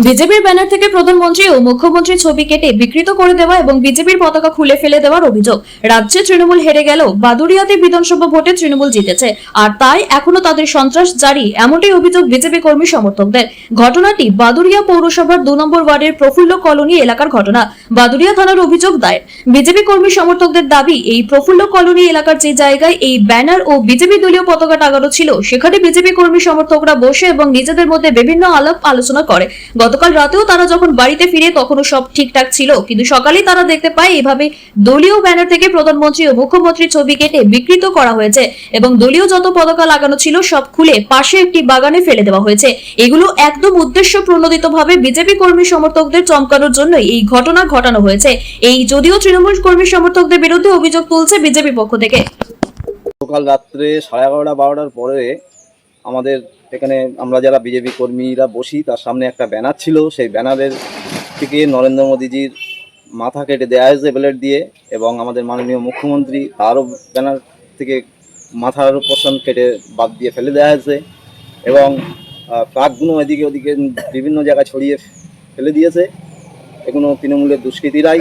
বিজেপির ব্যানার থেকে প্রধানমন্ত্রী ও মুখ্যমন্ত্রীর ছবি কেটে বিকৃত করে দেওয়া এবং বিজেপির পতাকা খুলে ফেলে দেওয়ার অভিযোগ। রাজ্যে তৃণমূল হেরে গেল, বাদুড়িয়াতে বিধানসভা ভোটে তৃণমূল জিতেছে, আর তাই এখনো তাদের সন্ত্রাস জারি, এমনটাই অভিযোগ বিজেপি কর্মী সমর্থকদের। ঘটনাটি বাদুড়িয়া পৌরসভার 2 নম্বর ওয়ার্ডের প্রফুল্ল কলোনি এলাকার ঘটনা। বাদুড়িয়া থানার অভিযোগ দায়ের। বিজেপি কর্মী সমর্থকদের দাবি, এই প্রফুল্ল কলোনি এলাকার যে জায়গায় এই ব্যানার ও বিজেপি দলীয় পতাকা টাঙানো ছিল, সেখানে বিজেপি কর্মী সমর্থকরা বসে এবং নিজেদের মধ্যে বিভিন্ন আলাপ আলোচনা করে। গতকাল রাতেও তারা যখন বাড়িতে ফিরে তখনও সব ঠিকঠাক ছিল, কিন্তু সকালেই তারা দেখতে পায় এভাবে দলীয় ব্যানার থেকে প্রধানমন্ত্রী ও মুখ্যমন্ত্রীর ছবি কেটে বিকৃত করা হয়েছে এবং দলীয় যত পতাকা লাগানো ছিল সব খুলে পাশে একটি বাগানে ফেলে দেওয়া হয়েছে। এগুলো একদম উদ্দেশ্য প্রণোদিতভাবে বিজেপি কর্মী সমর্থকদের চমকানোর জন্য এই ঘটনা ঘটানো হয়েছে। এই যদিও তৃণমূল কর্মী সমর্থকদের বিরুদ্ধে অভিযোগ তুলছে বিজেপি পক্ষ থেকে। সকাল রাত্রে 11:30-12টার পরে আমাদের এখানে আমরা যারা বিজেপি কর্মীরা বসি তার সামনে একটা ব্যানার ছিল। সেই ব্যানারের থেকে নরেন্দ্র মোদীজির মাথা কেটে দেওয়া হয়েছে ব্লেড দিয়ে, এবং আমাদের মাননীয় মুখ্যমন্ত্রী তারও ব্যানার থেকে মাথার পোর্শন কেটে বাদ দিয়ে ফেলে দেওয়া হয়েছে, এবং ট্রাকগুলো এদিকে ওদিকে বিভিন্ন জায়গায় ছড়িয়ে ফেলে দিয়েছে। এগুলো তৃণমূলের দুষ্কৃতীরাই,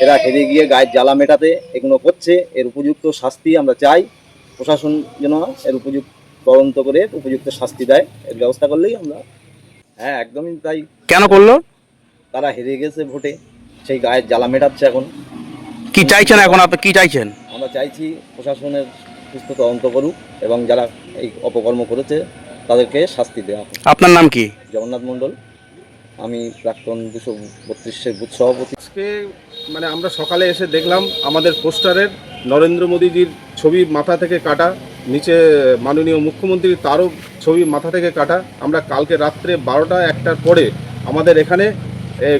এরা হেরে গিয়ে গায়ের জ্বালা মেটাতে এগুলো করছে। এর উপযুক্ত শাস্তি আমরা চাই, প্রশাসন যেন এর উপযুক্ত তদন্ত করে উপযুক্ত শাস্তি দেয়, এর ব্যবস্থা করলেই আমরা। হ্যাঁ, একদমই তাই। কেন করলো? তারা হেরে গেছে ভোটে, সেই গায়ের জ্বালা মেটাচ্ছে। এখন কি চাইছেন? এখন আপনি কি চাইছেন? আমরা চাইছি প্রশাসনের সুস্থ তদন্ত করুক এবং যারা এই অপকর্ম করেছে তাদেরকে শাস্তি দেওয়া হোক। আপনার নাম কি? জগন্নাথ মণ্ডল, আমি প্রাক্তন 232-এর বুথ সভাপতি। আজকে আমরা সকালে এসে দেখলাম আমাদের পোস্টারের নরেন্দ্র মোদীজির ছবি মাথা থেকে কাটা, নিচে মাননীয় মুখ্যমন্ত্রী তারও ছবি মাথা থেকে কাটা। আমরা কালকে রাত্রে 12টা-1টার পরে আমাদের এখানে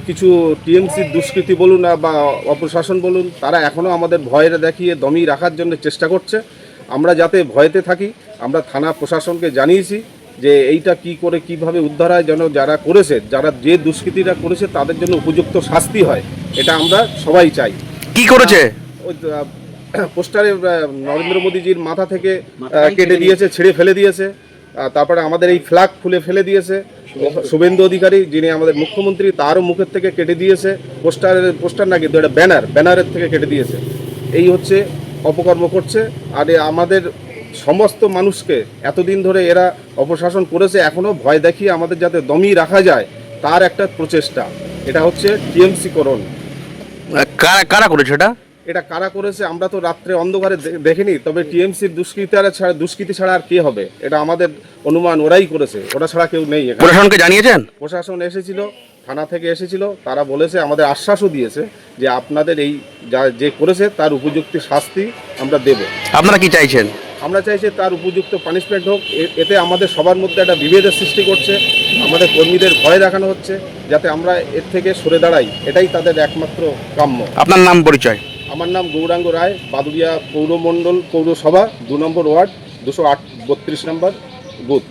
কিছু টিএমসির দুষ্কৃতী বলুন বা অপ্রশাসন বলুন, তারা এখনও আমাদের ভয়ে দেখিয়ে দমিয়ে রাখার জন্য চেষ্টা করছে। আমরা যাতে ভয়েতে থাকি, আমরা থানা প্রশাসনকে জানিয়েছি যে এইটা কি করে কিভাবে উদ্ধার হয়, যেন যারা করেছে, যে দুষ্কৃতীরা করেছে তাদের জন্য উপযুক্ত শাস্তি হয়, এটা আমরা সবাই চাই। কি করেছে? ওই পোস্টারে নরেন্দ্র মোদীজির মাথা থেকে কেটে দিয়েছে, ছিঁড়ে ফেলে দিয়েছে। তারপরে আমাদের এই ফ্ল্যাগ খুলে ফেলে দিয়েছে। শুভেন্দু অধিকারী, যিনি আমাদের মুখ্যমন্ত্রী, তারও মুখের থেকে কেটে দিয়েছে। পোস্টার না কিন্তু এটা ব্যানারের থেকে কেটে দিয়েছে। এই হচ্ছে অপকর্ম করছে। আর আমাদের সমস্ত মানুষকে এতদিন ধরে এরা অপশাসন করেছে, এখনও ভয় দেখিয়ে আমাদের যাতে দমিয়ে রাখা যায় তার একটা প্রচেষ্টা। এটা হচ্ছে টিএমসি করণ। কারা করেছে এটা? এটা কারা করেছে আমরা তো রাত্রে অন্ধকারে দেখিনি, তবে টিএমসির দুষ্কৃতি ছাড়া আর কে হবে, এটা আমাদের অনুমান ওরাই করেছে, ওটা ছাড়া কেউ নেই। প্রশাসনকে জানিয়েছেন? প্রশাসন এসেছিল, থানা থেকে এসেছিল, তারা বলেছে, আমাদের আশ্বাসও দিয়েছে যে আপনাদের এই যে করেছে তার উপযুক্ত শাস্তি আমরা দেব। আপনারা কি চাইছেন? আমরা চাইছি তার উপযুক্ত পানিশমেন্ট হোক। এতে আমাদের সবার মধ্যে একটা বিভেদের সৃষ্টি করছে, আমাদের কর্মীদের ভয় দেখানো হচ্ছে, যাতে আমরা এর থেকে সরে দাঁড়াই, এটাই তাদের একমাত্র কাম্য। আপনার নাম পরিচয়? আমার নাম গৌরাঙ্গ রায়, বাদুড়িয়া পৌরমণ্ডল পৌরসভা 2 নম্বর ওয়ার্ড 232 নম্বর বুথ।